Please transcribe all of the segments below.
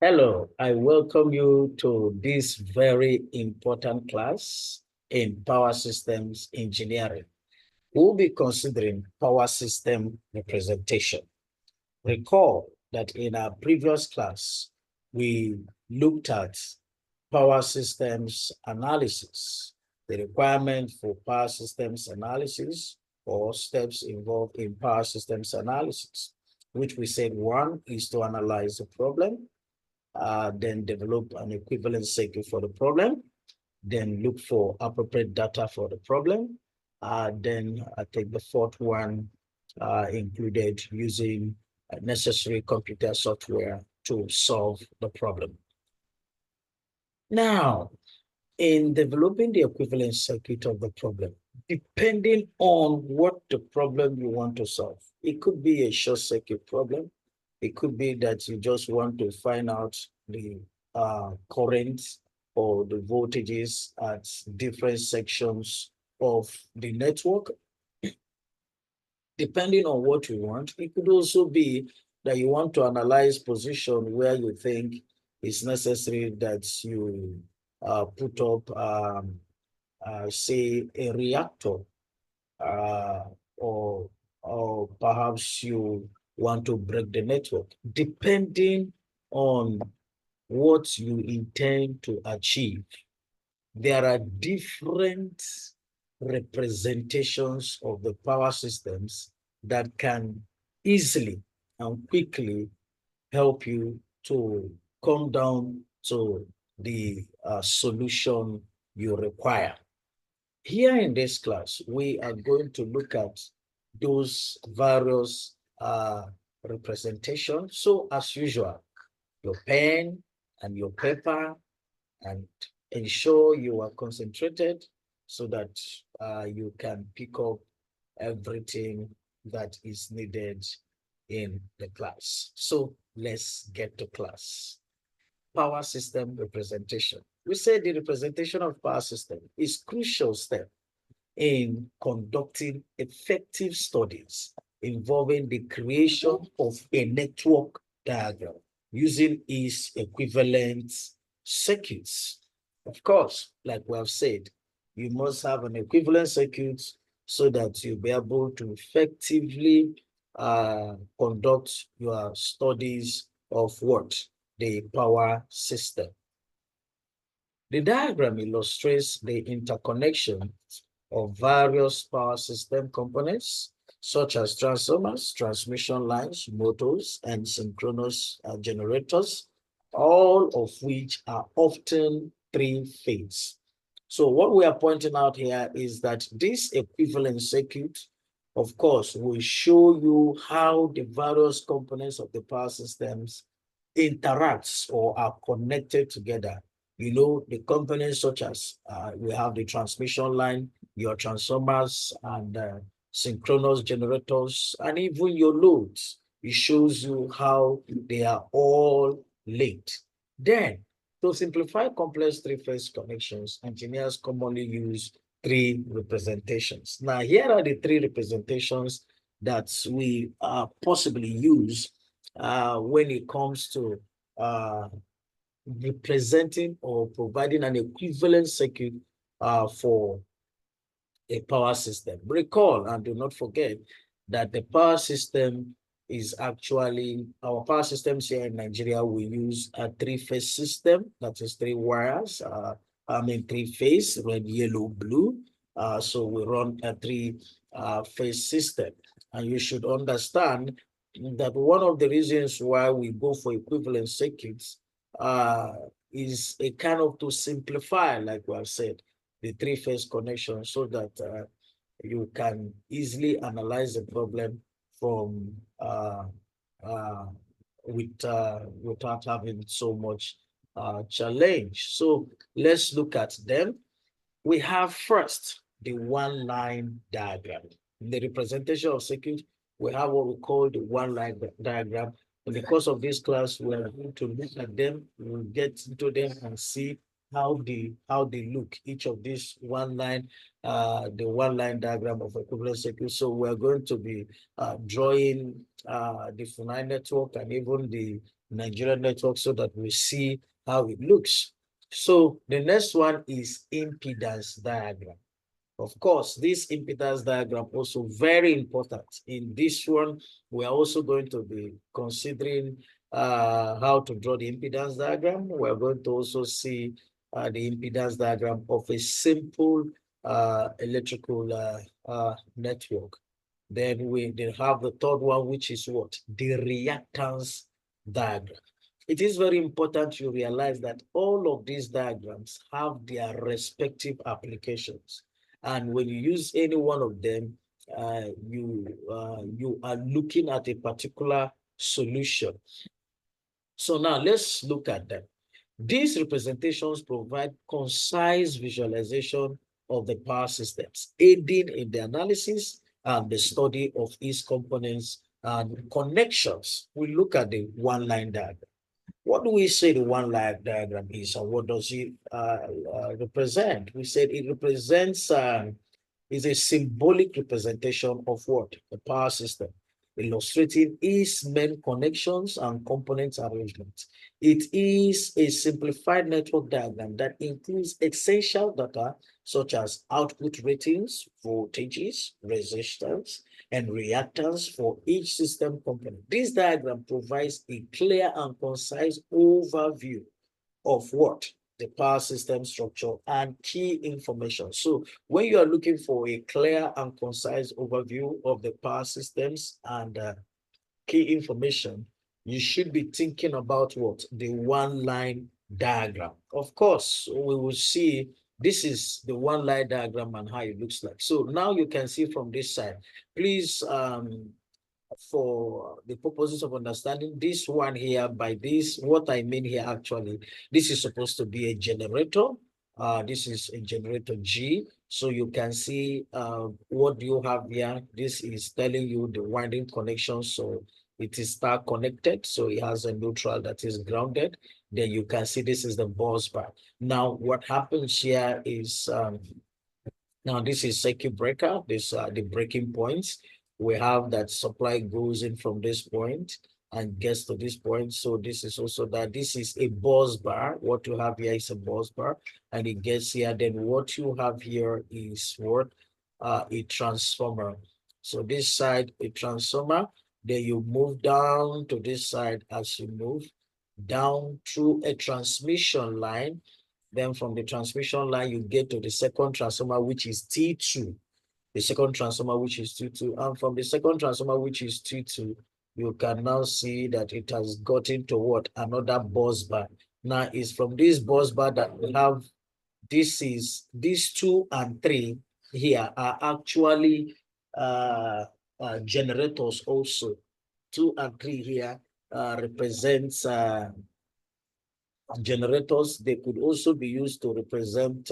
Hello, I welcome you to this very important class in Power Systems Engineering. We'll be considering power system representation. Recall that in our previous class, we looked at power systems analysis, the requirement for power systems analysis or steps involved in power systems analysis, which we said one is to analyze the problem, then develop an equivalent circuit for the problem, then look for appropriate data for the problem. Then I think the fourth one included using necessary computer software to solve the problem. Now, in developing the equivalent circuit of the problem, depending on what the problem you want to solve, it could be a short circuit problem. It could be that you just want to find out the currents or the voltages at different sections of the network. Depending on what you want, it could also be that you want to analyze position where you think it's necessary that you put up, say, a reactor, or perhaps you want to break the network. Depending on what you intend to achieve, there are different representations of the power systems that can easily and quickly help you to come down to the solution you require. Here in this class, we are going to look at those various representations. So as usual, your pen and your paper, and ensure you are concentrated so that you can pick up everything that is needed in the class. So let's get to class. Power system representation. We say the representation of power system is crucial step in conducting effective studies involving the creation of a network diagram using its equivalent circuits. Of course, like we have said, you must have an equivalent circuit so that you'll be able to effectively conduct your studies of what? The power system. The diagram illustrates the interconnection of various power system components, such as transformers, transmission lines, motors, and synchronous generators, all of which are often three-phase. So what we are pointing out here is that this equivalent circuit, of course, will show you how the various components of the power systems interacts or are connected together. You know, the components such as we have the transmission line, your transformers, and synchronous generators, and even your loads. It shows you how they are all linked. Then, to simplify complex three-phase connections, engineers commonly use three representations. Now, here are the three representations that we possibly use when it comes to representing or providing an equivalent circuit for a power system. Recall and do not forget that the power system is actually, our power systems here in Nigeria, we use a three-phase system, that is three wires, three-phase, red, yellow, blue. So we run a three-phase system. And you should understand that one of the reasons why we go for equivalent circuits is a kind of to simplify, like we have said, the three-phase connection so that you can easily analyze the problem from without having so much challenge. So let's look at them. We have first the one-line diagram. In the representation of circuit, we have what we call the one-line diagram. In the course of this class, we are going to look at them. We'll get into them and see how they look. Each of these one-line, the one-line diagram of equivalent circuit. So we're going to be drawing the Funai network and even the Nigerian network so that we see how it looks. So the next one is impedance diagram. Of course, this impedance diagram also very important. In this one, we are also going to be considering how to draw the impedance diagram. We're going to also see the impedance diagram of a simple electrical network. Then we have the third one, which is what? The reactance diagram. It is very important you realize that all of these diagrams have their respective applications. And when you use any one of them, you are looking at a particular solution. So now let's look at them. These representations provide concise visualization of the power systems, aiding in the analysis and the study of its components and connections. We look at the one-line diagram. What do we say the one-line diagram is, and what does it represent? We said it represents is a symbolic representation of what? The power system, illustrating its main connections and component arrangements. It is a simplified network diagram that includes essential data such as output ratings, voltages, resistance, and reactance for each system component. This diagram provides a clear and concise overview of what? The power system structure and key information. So when you are looking for a clear and concise overview of the power systems and key information, you should be thinking about what? The one-line diagram. Of course, we will see this is the one-line diagram and how it looks like. So now you can see from this side. Please, for the purposes of understanding this one here, by this, what I mean here actually, this is supposed to be a generator. This is a generator G. So you can see what you have here. This is telling you the winding connection. So it is star connected. So it has a neutral that is grounded. Then you can see this is the bus bar. Now what happens here is now this is circuit breaker. These are the breaking points. We have that supply goes in from this point and gets to this point. So this is also that this is a bus bar. What you have here is a bus bar, and it gets here. Then what you have here is what? A transformer. So this side, a transformer. Then you move down to this side as you move down through a transmission line. Then from the transmission line, you get to the second transformer, which is T2. The second transformer, which is T2. And from the second transformer, which is T2, you can now see that it has gotten to what? Another bus bar. Now, it's from this bus bar that we have, these 2 and 3 here are actually generators also. 2 and 3 here represents generators. They could also be used to represent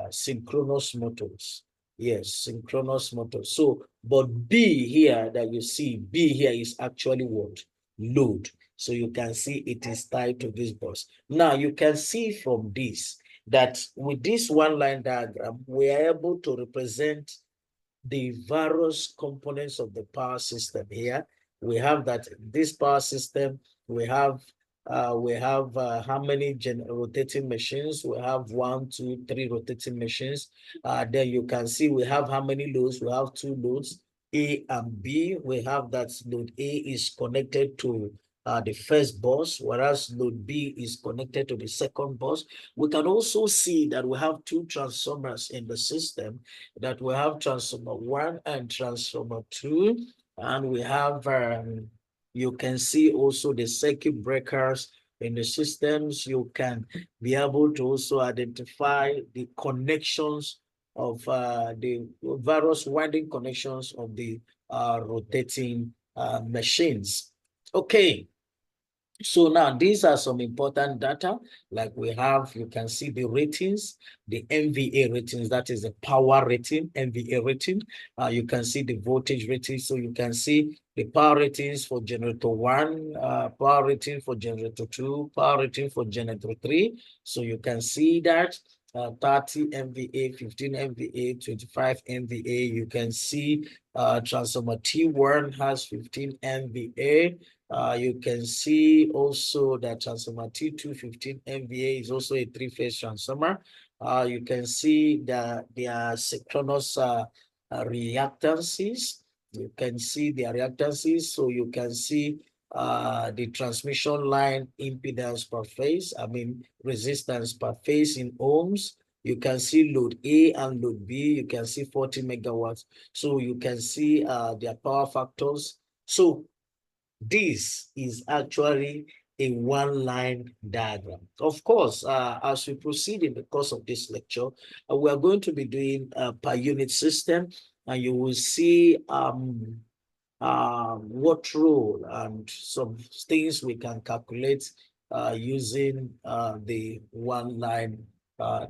synchronous motors. Yes, synchronous motors. So, but B here that you see, B here is actually what? Load. So you can see it is tied to this bus. Now you can see from this that with this one-line diagram, we are able to represent the various components of the power system here. We have that this power system, we have how many rotating machines? We have 1, 2, 3 rotating machines. Then you can see we have how many loads? We have 2 loads, A and B. We have that load A is connected to the first bus, whereas load B is connected to the second bus. We can also see that we have 2 transformers in the system, that we have transformer 1 and transformer 2, and we have you can see also the circuit breakers in the systems. You can be able to also identify the connections of the various winding connections of the rotating machines. Okay. So now these are some important data, like we have, you can see the ratings, the MVA ratings, that is the power rating, MVA rating. You can see the voltage rating. So you can see the power ratings for generator 1, power rating for generator 2, power rating for generator 3. So you can see that 30 MVA, 15 MVA, 25 MVA. You can see transformer T1 has 15 MVA. You can see also that transformer T215 MVA is also a three-phase transformer. You can see that there are synchronous reactances. You can see the reactances, so you can see the transmission line impedance per phase, resistance per phase in ohms. You can see load A and load B. You can see 40 megawatts. So you can see their power factors. So this is actually a one-line diagram. Of course, as we proceed in the course of this lecture, we are going to be doing a per unit system, and you will see what role and some things we can calculate using the one-line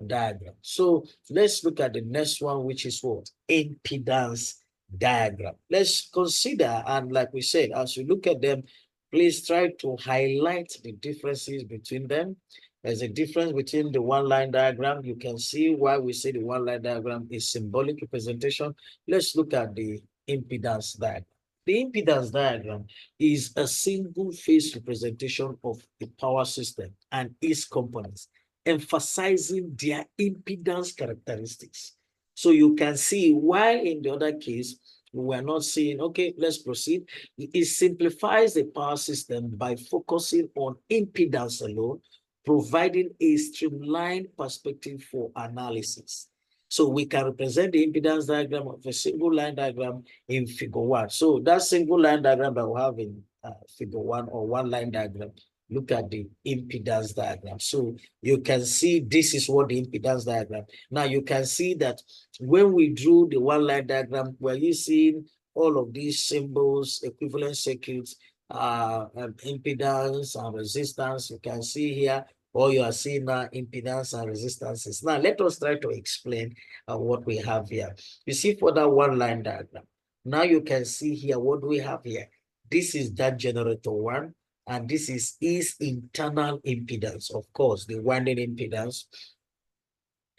diagram. So let's look at the next one, which is what? Impedance diagram. Let's consider, and like we said, as you look at them, please try to highlight the differences between them. There's a difference between the one-line diagram. You can see why we say the one-line diagram is symbolic representation. Let's look at the impedance diagram. The impedance diagram is a single phase representation of a power system and its components, emphasizing their impedance characteristics. So you can see why in the other case, we're not saying, okay, let's proceed. It simplifies the power system by focusing on impedance alone, providing a streamlined perspective for analysis. So we can represent the impedance diagram of a single line diagram in figure 1. So that single line diagram that we have in figure 1 or one line diagram, look at the impedance diagram. So you can see this is what the impedance diagram. Now you can see that when we drew the one line diagram, we're using all of these symbols, equivalent circuits, impedance and resistance. You can see here, all you are seeing now, impedance and resistances. Now let us try to explain what we have here. You see for that one line diagram, now you can see here, what do we have here? This is that generator 1, and this is its internal impedance, of course, the winding impedance.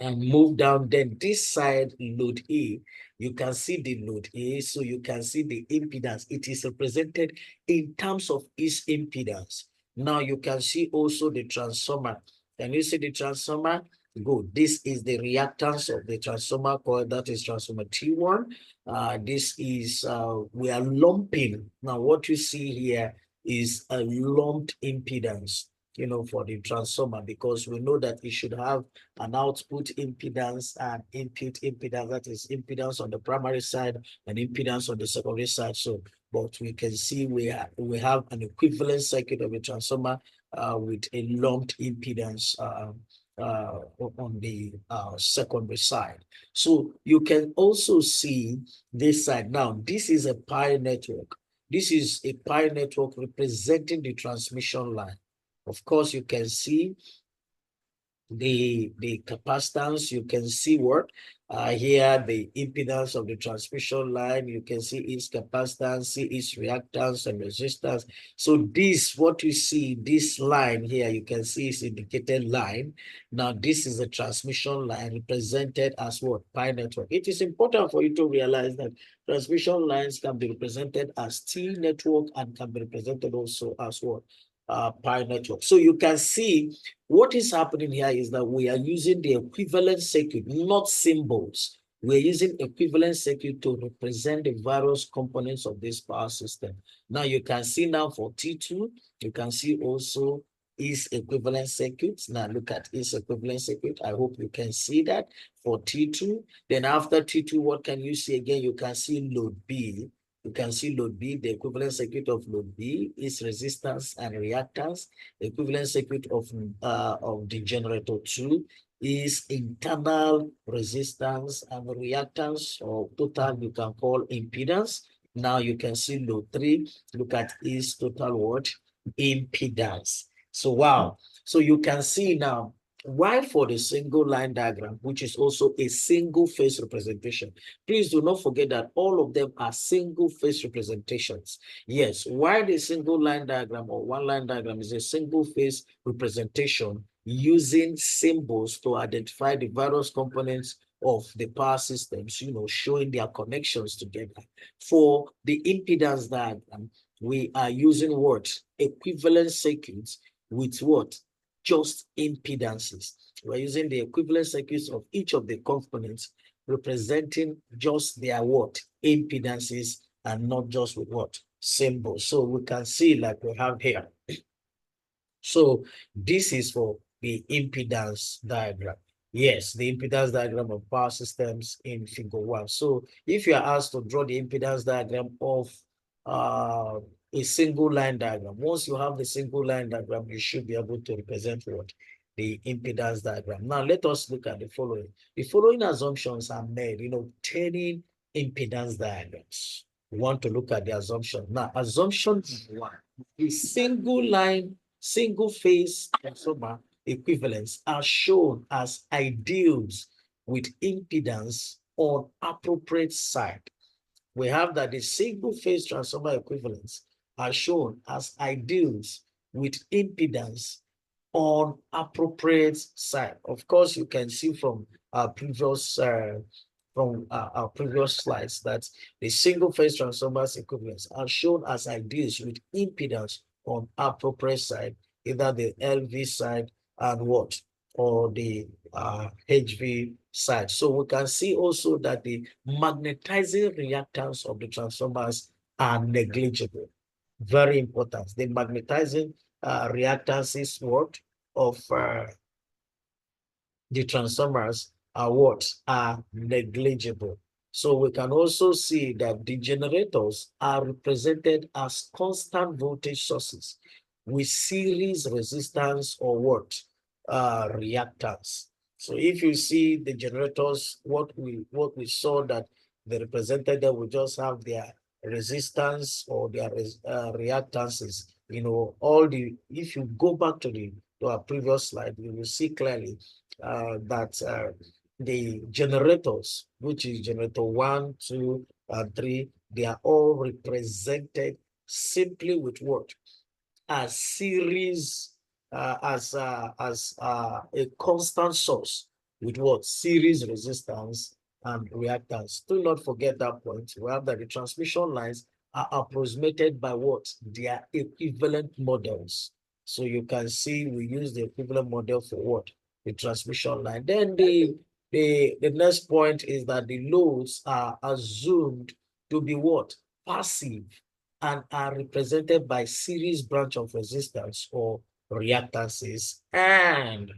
And move down, then this side, load A, you can see the load A, so you can see the impedance. It is represented in terms of its impedance. Now you can see also the transformer. Can you see the transformer? Good. This is the reactance of the transformer coil, that is transformer T1. This is, we are lumping. Now what you see here is a lumped impedance, for the transformer, because we know that it should have an output impedance and input impedance, that is impedance on the primary side and impedance on the secondary side. So, but we can see we have an equivalent circuit of a transformer with a lumped impedance on the secondary side. So you can also see this side. Now, this is a pi network. This is a pi network representing the transmission line. Of course, you can see the capacitance. You can see what here, the impedance of the transmission line. You can see its capacitance, see its reactance and resistance. So this, what you see, this line here, you can see is indicated line. Now this is a transmission line represented as what? Pi network. It is important for you to realize that transmission lines can be represented as T network and can be represented also as what? Pi network. So you can see what is happening here is that we are using the equivalent circuit, not symbols. We're using equivalent circuit to represent the various components of this power system. Now you can see now for T2, you can see also is equivalent circuits. Now look at is equivalent circuit. I hope you can see that for T2. Then after T2, what can you see again? You can see load B. You can see load B, the equivalent circuit of load B is resistance and reactance. The equivalent circuit of the generator 2 is internal resistance and reactance, or total you can call impedance. Now you can see load 3, look at its total what? Impedance. So wow. So you can see now why for the single line diagram, which is also a single phase representation. Please do not forget that all of them are single phase representations. Yes, why the single line diagram or one line diagram is a single phase representation using symbols to identify the various components of the power systems, showing their connections together. For the impedance diagram, we are using what? Equivalent circuits with what? Just impedances. We're using the equivalent circuits of each of the components representing just their what? Impedances, and not just with what? Symbols. So we can see like we have here. So this is for the impedance diagram. Yes, the impedance diagram of power systems in figure 1. So if you are asked to draw the impedance diagram of a single line diagram, once you have the single line diagram, you should be able to represent what? The impedance diagram. Now let us look at the following. The following assumptions are made, obtaining impedance diagrams. We want to look at the assumption. Now, assumption 1, a single phase transformer equivalents are shown as ideals with impedance on appropriate side. We have that the single phase transformer equivalents are shown as ideals with impedance on appropriate side. Of course, you can see from our previous slides that the single phase transformers equivalents are shown as ideals with impedance on appropriate side, either the LV side and what, or the HV side. So we can see also that the magnetizing reactance of the transformers are negligible. Very important. The magnetizing reactance is what? Of the transformers are what? Are negligible. So we can also see that the generators are represented as constant voltage sources with series resistance or what? Reactance. So if you see the generators, what we saw that they represented that we just have their resistance or their reactances. If you go back to our previous slide, you will see clearly that the generators, which is generator 1, 2, and 3, they are all represented simply with what? As series, as a constant source with what? Series resistance and reactance. Do not forget that point. We have that the transmission lines are approximated by what? Their equivalent models. So you can see we use the equivalent model for what? The transmission line. Then the next point is that the loads are assumed to be what? Passive, and are represented by series branch of resistance or reactances. And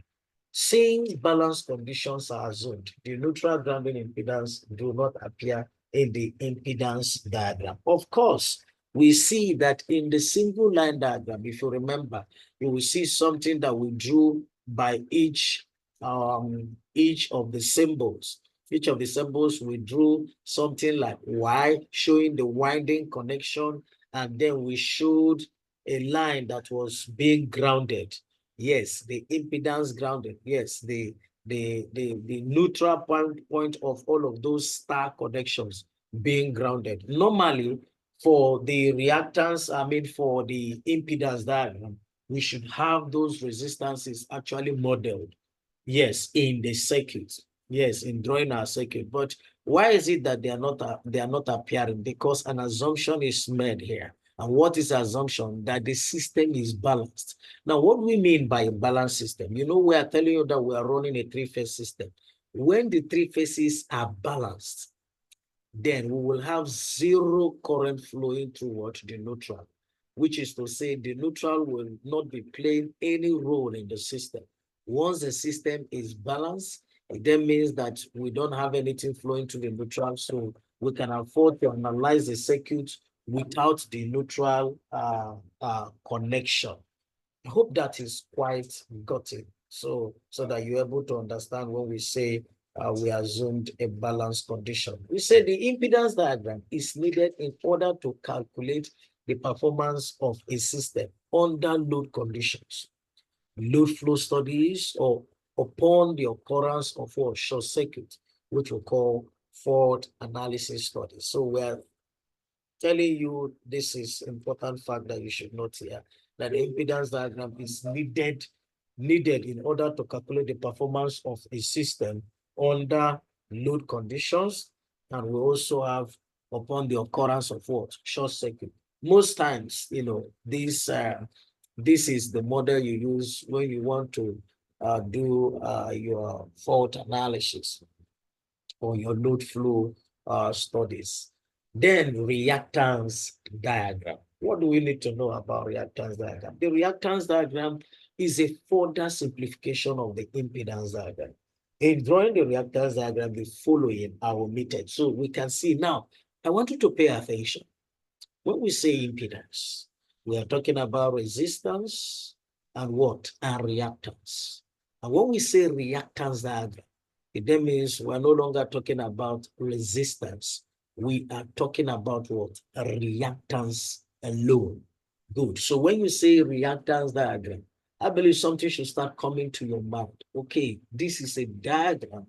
since balance conditions are assumed, the neutral grounding impedance do not appear in the impedance diagram. Of course, we see that in the single line diagram, if you remember, you will see something that we drew by each of the symbols. Each of the symbols, we drew something like Y, showing the winding connection, and then we showed a line that was being grounded. Yes, the impedance grounded. Yes, the neutral point of all of those star connections being grounded. Normally, for the reactance, for the impedance diagram, we should have those resistances actually modeled. Yes, in the circuit. Yes, in drawing our circuit. But why is it that they are not appearing? Because an assumption is made here. And what is the assumption? That the system is balanced. Now, what do we mean by a balanced system? We are telling you that we are running a three-phase system. When the three phases are balanced, then we will have zero current flowing through what? The neutral, which is to say the neutral will not be playing any role in the system. Once the system is balanced, it then means that we don't have anything flowing to the neutral, so we can afford to analyze the circuit without the neutral connection. I hope that is quite gotten, so that you're able to understand when we say we assumed a balanced condition. We say the impedance diagram is needed in order to calculate the performance of a system under load conditions, load flow studies, or upon the occurrence of a short circuit, which we call fault analysis studies. So we're telling you this is important fact that you should note here, that the impedance diagram is needed in order to calculate the performance of a system under load conditions. And we also have upon the occurrence of what? Short circuit. most times, this is the model you use when you want to do your fault analysis or your load flow studies. Then reactance diagram. What do we need to know about reactance diagram? The reactance diagram is a further simplification of the impedance diagram. In drawing the reactance diagram, the following are omitted. So we can see now, I want you to pay attention. When we say impedance, we are talking about resistance and what? And reactance. And when we say reactance diagram, it then means we're no longer talking about resistance. We are talking about what? A reactance alone. Good. So when you say reactance diagram, I believe something should start coming to your mind. Okay, this is a diagram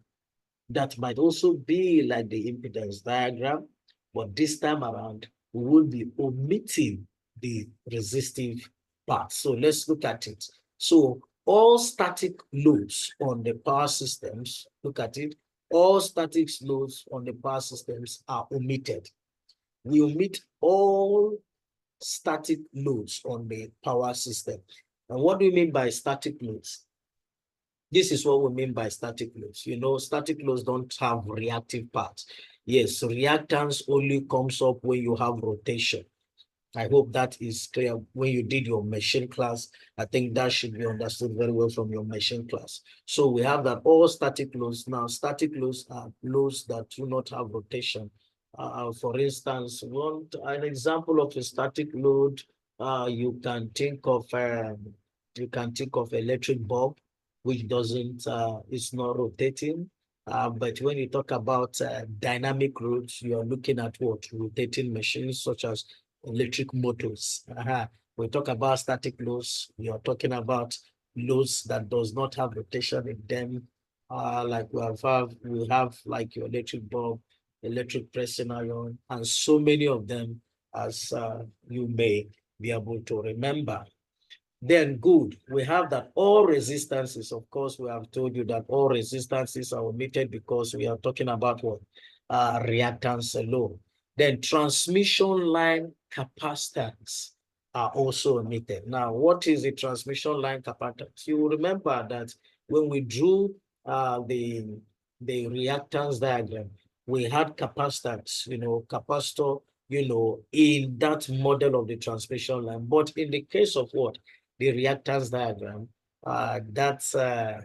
that might also be like the impedance diagram, but this time around, we will be omitting the resistive part. So let's look at it. So all static loads on the power systems, look at it, all static loads on the power systems are omitted. We omit all static loads on the power system. And what do we mean by static loads? This is what we mean by static loads. Static loads don't have reactive parts. Yes, reactance only comes up when you have rotation. I hope that is clear. When you did your machine class, I think that should be understood very well from your machine class. So we have that all static loads. Now, static loads are loads that do not have rotation. For instance, an example of a static load, you can think of electric bulb, which doesn't, it's not rotating. But when you talk about dynamic loads, you are looking at what? Rotating machines such as electric motors. We talk about static loads. We are talking about loads that does not have rotation in them. Like we have like your electric bulb, electric pressing iron, and so many of them as you may be able to remember. Then good, we have that all resistances, of course, we have told you that all resistances are omitted because we are talking about what? Reactance alone. Then transmission line capacitance are also omitted. Now, what is the transmission line capacitance? You will remember that when we drew the reactance diagram, we had capacitance, capacitor, in that model of the transmission line. But in the case of what? The reactance diagram, that's the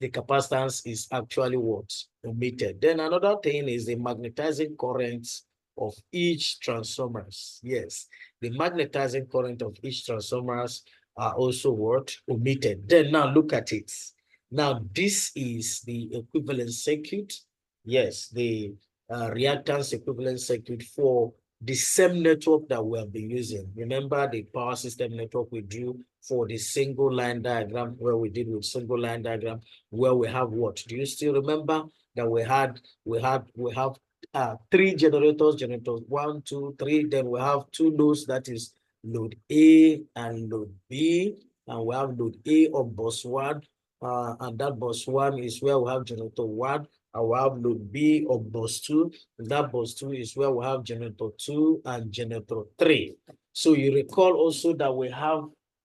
capacitance is actually what? Omitted. Then another thing is the magnetizing currents of each transformers. Yes, the magnetizing current of each transformers are also what? Omitted. Then now look at it. Now this is the equivalent circuit. Yes, the reactance equivalent circuit for the same network that we have been using. Remember the power system network we drew for the single line diagram, where we did with single line diagram, where we have what? Do you still remember that we have three generators, generator 1, 2, 3. Then we have two loads, that is load A and load B, and we have load A of bus 1, and that bus 1 is where we have generator 1. And we have load B of bus 2. That bus 2 is where we have generator 2 and generator 3. So you recall also that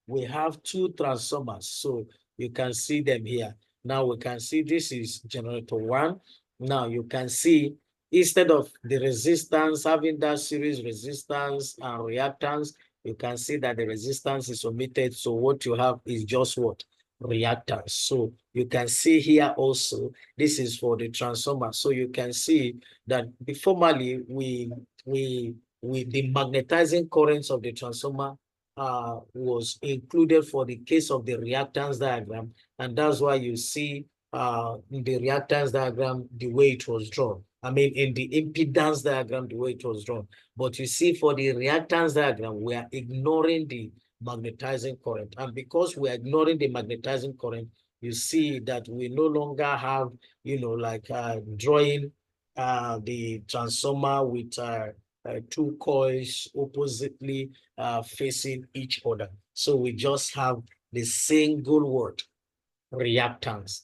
we have two transformers. So you can see them here. Now we can see this is generator 1. Now you can see instead of the resistance having that series resistance and reactance, you can see that the resistance is omitted. So what you have is just what? Reactance. So you can see here also, this is for the transformer. So you can see that formerly the magnetizing currents of the transformer was included for the case of the reactance diagram, and that's why you see in the reactance diagram the way it was drawn. I mean, in the impedance diagram, the way it was drawn. But you see, for the reactance diagram, we are ignoring the magnetizing current. And because we are ignoring the magnetizing current, you see that we no longer have, like drawing the transformer with two coils oppositely facing each other. So we just have the single word, reactance,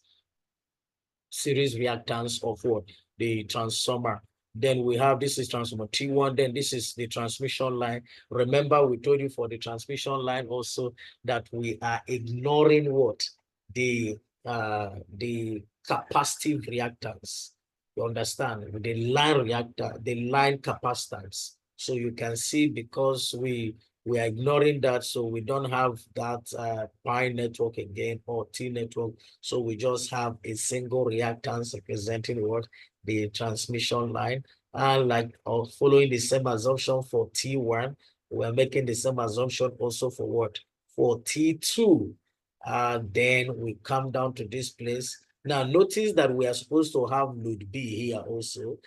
series reactance of what? The transformer. Then we have, this is transformer T1, then this is the transmission line. Remember, we told you for the transmission line also that we are ignoring what? The capacitive reactance. You understand? The line reactor, the line capacitance. So you can see, because we are ignoring that, so we don't have that pi network again, or T network. So we just have a single reactance representing what? The transmission line. And like, following the same assumption for T1, we're making the same assumption also for what? For T2. Then we come down to this place. Now notice that we are supposed to have load B here also.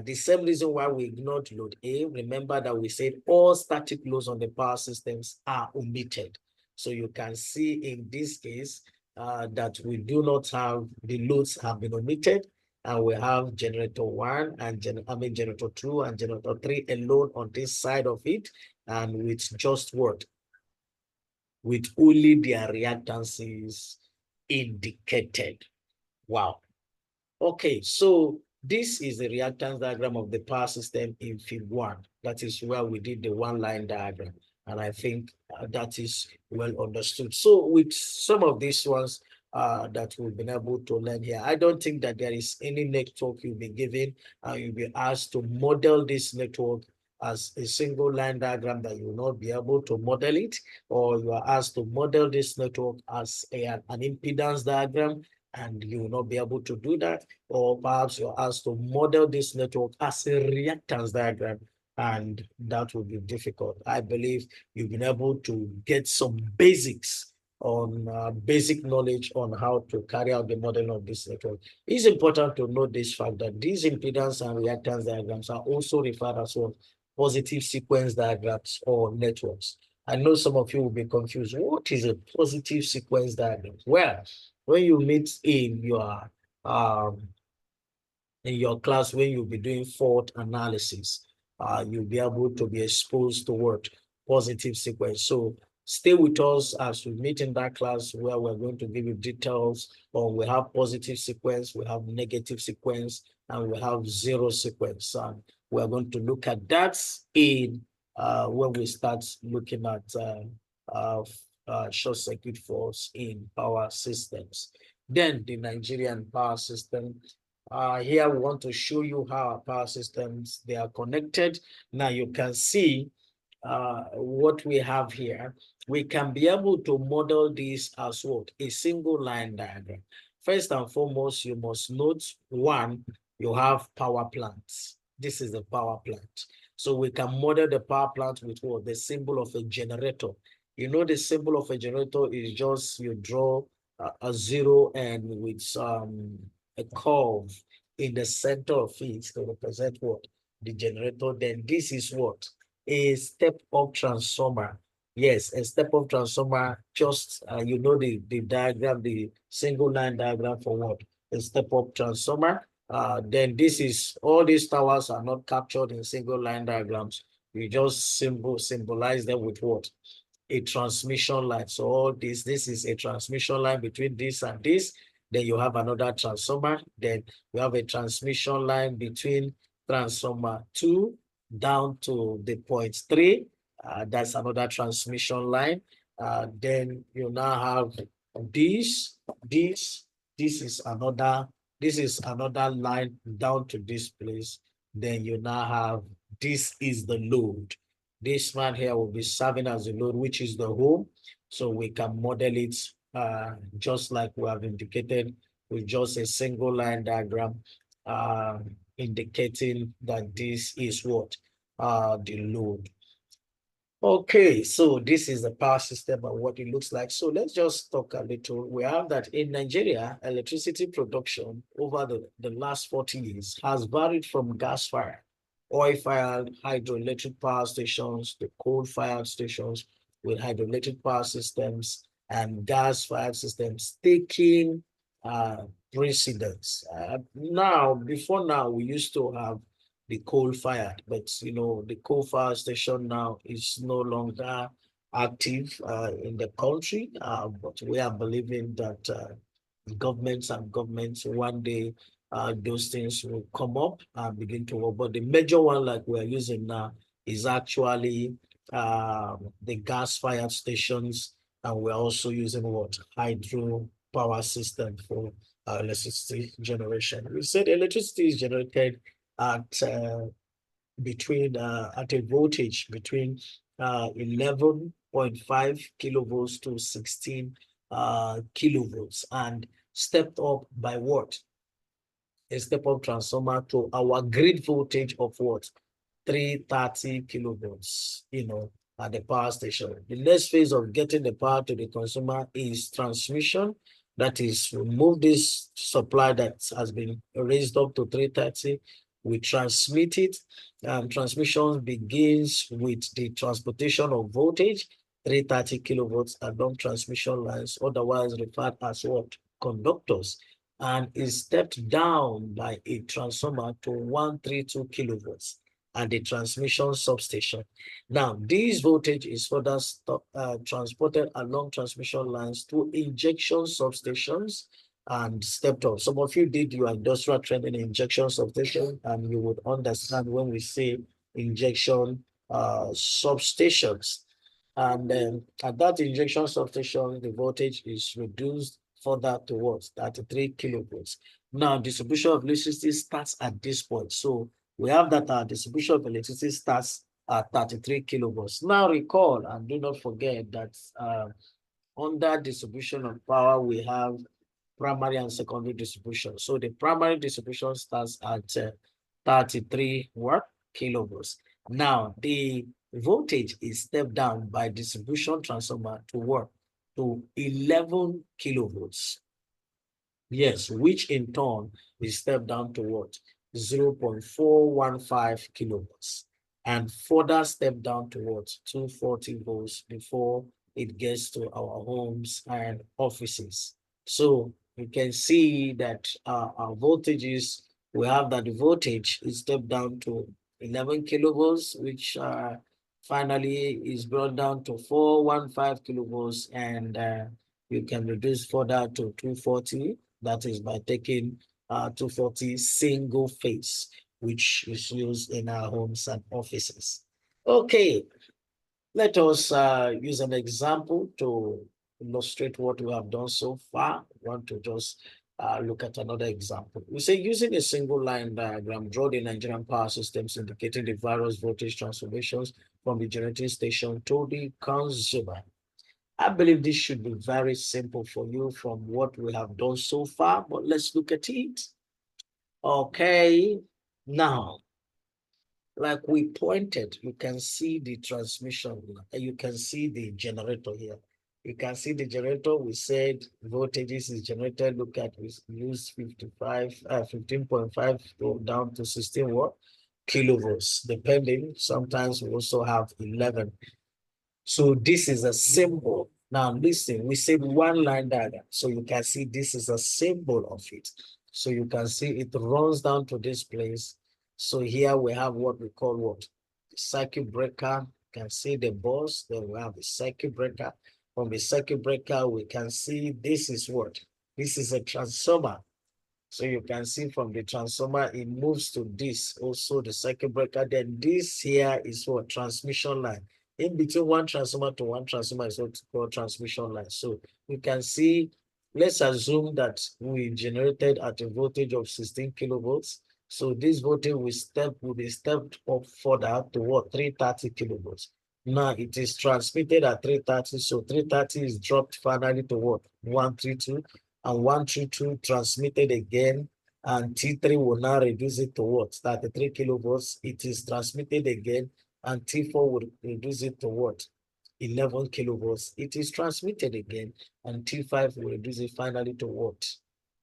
The same reason why we ignored load A. Remember that we said all static loads on the power systems are omitted. So you can see in this case that we do not have, the loads have been omitted, and we have generator 1 and generator 2 and generator 3 alone on this side of it, and with just what? With only their reactances indicated. Wow. Okay, so this is the reactance diagram of the power system in Fig 1. That is where we did the one-line diagram. And I think that is well understood. So with some of these ones that we've been able to learn here, I don't think that there is any network you'll be given and you'll be asked to model this network as a single line diagram that you will not be able to model it, or you are asked to model this network as an impedance diagram and you will not be able to do that, or perhaps you're asked to model this network as a reactance diagram, and that will be difficult. I believe you've been able to get some basics on basic knowledge on how to carry out the modeling of this network. It's important to note this fact that these impedance and reactance diagrams are also referred as well positive sequence diagrams or networks. I know some of you will be confused. What is a positive sequence diagram? Well, when you meet in your class, when you'll be doing fault analysis, you'll be able to be exposed to what? Positive sequence. So stay with us as we meet in that class where we're going to give you details on, we have positive sequence, we have negative sequence, and we have zero sequence. And we're going to look at that in when we start looking at short circuit faults in power systems. Then the Nigerian power system. Here we want to show you how our power systems, they are connected. Now you can see what we have here. We can be able to model this as what? A single line diagram. First and foremost, you must note, one, you have power plants. This is the power plant. So we can model the power plant with what? The symbol of a generator. You know, the symbol of a generator is just, you draw a zero and with a curve in the center of it to represent what? The generator. Then this is what? A step-up transformer. Yes, a step-up transformer. Just you know the diagram, the single line diagram for what? A step-up transformer. Then this is, all these towers are not captured in single line diagrams. We just symbolize them with what? A transmission line. So all this is a transmission line between this and this. Then you have another transformer. Then you have a transmission line between transformer 2 down to the point 3. That's another transmission line. Then you now have this, this is another line down to this place. Then you now have, this is the load. This man here will be serving as a load, which is the home. So we can model it just like we have indicated with just a single line diagram indicating that this is what? The load. Okay, so this is the power system and what it looks like. So let's just talk a little. We have that in Nigeria, electricity production over the last 40 years has varied from gas-fired, oil-fired hydroelectric power stations to coal-fired stations with hydroelectric power systems and gas-fired systems taking precedence. Before now, we used to have the coal-fired, but you know, the coal-fired station now is no longer active in the country, but we are believing that governments one day those things will come up and begin to work. But the major one like we're using now is actually the gas-fired stations, and we're also using what hydro power system for electricity generation. We said electricity is generated at between at a voltage between 11.5 kilovolts to 16 kilovolts, and stepped up by what? A step-up transformer to our grid voltage of what? 330 kilovolts, at the power station. The next phase of getting the power to the consumer is transmission. That is, remove this supply that has been raised up to 330. We transmit it. Transmission begins with the transportation of voltage, 330 kilovolts along transmission lines, otherwise referred as what? Conductors, and is stepped down by a transformer to 132 kilovolts at the transmission substation. Now, this voltage is further transported along transmission lines to injection substations and stepped up. Some of you did your industrial training in injection substation, and you would understand when we say injection substations. And then at that injection substation, the voltage is reduced further towards 33 kilovolts. Now, distribution of electricity starts at this point. So we have that our distribution of electricity starts at 33 kilovolts. Now recall and do not forget that under distribution of power, we have primary and secondary distribution. So the primary distribution starts at 33 what? Kilovolts. Now the voltage is stepped down by distribution transformer to what? To 11 kilovolts. Yes, which in turn is stepped down to what? 0.415 kilovolts, and further step down towards 240 volts before it gets to our homes and offices. So you can see that our voltages, we have that the voltage is stepped down to 11 kilovolts, which finally is brought down to 415 kilovolts, and you can reduce further to 240. That is by taking 240 single phase, which is used in our homes and offices. Okay, let us use an example to illustrate what we have done so far. I want to just look at another example. We say using a single line diagram, draw the Nigerian power systems indicating the various voltage transformations from the generating station to the consumer. I believe this should be very simple for you from what we have done so far, but let's look at it. Okay, now, like we pointed, you can see the transmission, you can see the generator here. You can see the generator. We said voltages is generated. Look at, we use 15.5 go down to 16 what? Kilovolts, depending. Sometimes we also have 11. So this is a symbol. Now listen, we said one line diagram. So you can see this is a symbol of it. So you can see it runs down to this place. So here we have what we call what? The circuit breaker. You can see the bus. Then we have the circuit breaker. From the circuit breaker, we can see this is what? This is a transformer. So you can see from the transformer, it moves to this, also the circuit breaker. Then this here is what? Transmission line. In between one transformer to one transformer is what called transmission line. So you can see, let's assume that we generated at a voltage of 16 kilovolts. So this voltage will be stepped up further to what? 330 kilovolts. Now it is transmitted at 330. So 330 is dropped finally to what? 132. And 132 transmitted again, and T3 will now reduce it to what? 33 kilovolts. It is transmitted again, and T4 will reduce it to what? 11 kilovolts. It is transmitted again, and T5 will reduce it finally to what?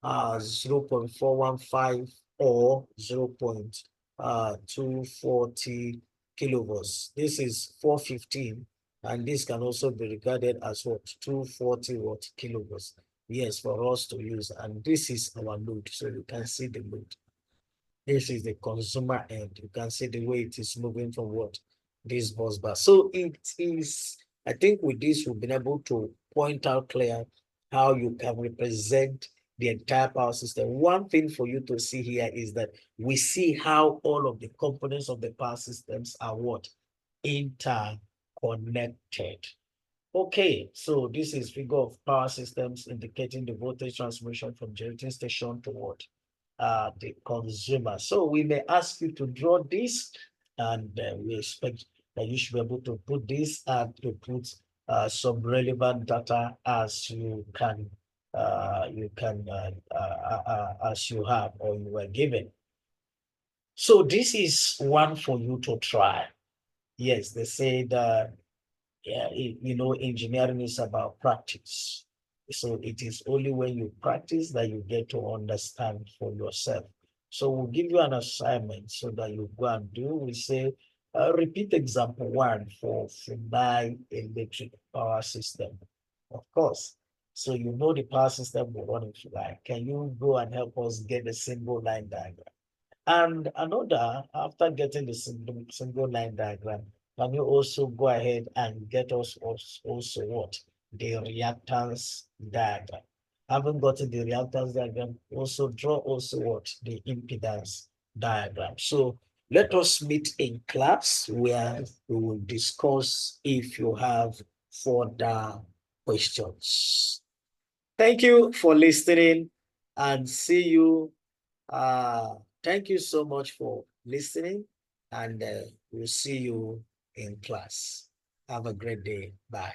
0.415 or 0.240 kilovolts. This is 415, and this can also be regarded as what? 240 watt kilovolts. Yes, for us to use, and this is our load. So you can see the load. This is the consumer end. You can see the way it is moving from what? This bus bar. So it is, I think with this, we've been able to point out clear how you can represent the entire power system. One thing for you to see here is that we see how all of the components of the power systems are what? Interconnected. Okay, so this is figure of power systems indicating the voltage transmission from generating station to what? The consumer. So we may ask you to draw this, and we expect that you should be able to put this and to put some relevant data as you can as you have or you were given. So this is one for you to try. Yes, they say that yeah, engineering is about practice. So it is only when you practice that you get to understand for yourself. So we'll give you an assignment so that you go and do. We say, repeat example 1 for Funai electric power system. Of course. So you know the power system will run in Funai. Can you go and help us get a single line diagram? And another, after getting the single line diagram, can you also go ahead and get us also what? The reactance diagram. Having gotten the reactance diagram, also draw also what? The impedance diagram. So let us meet in class where we will discuss if you have further questions. Thank you for listening and see you thank you so much for listening, and we'll see you in class. Have a great day. Bye.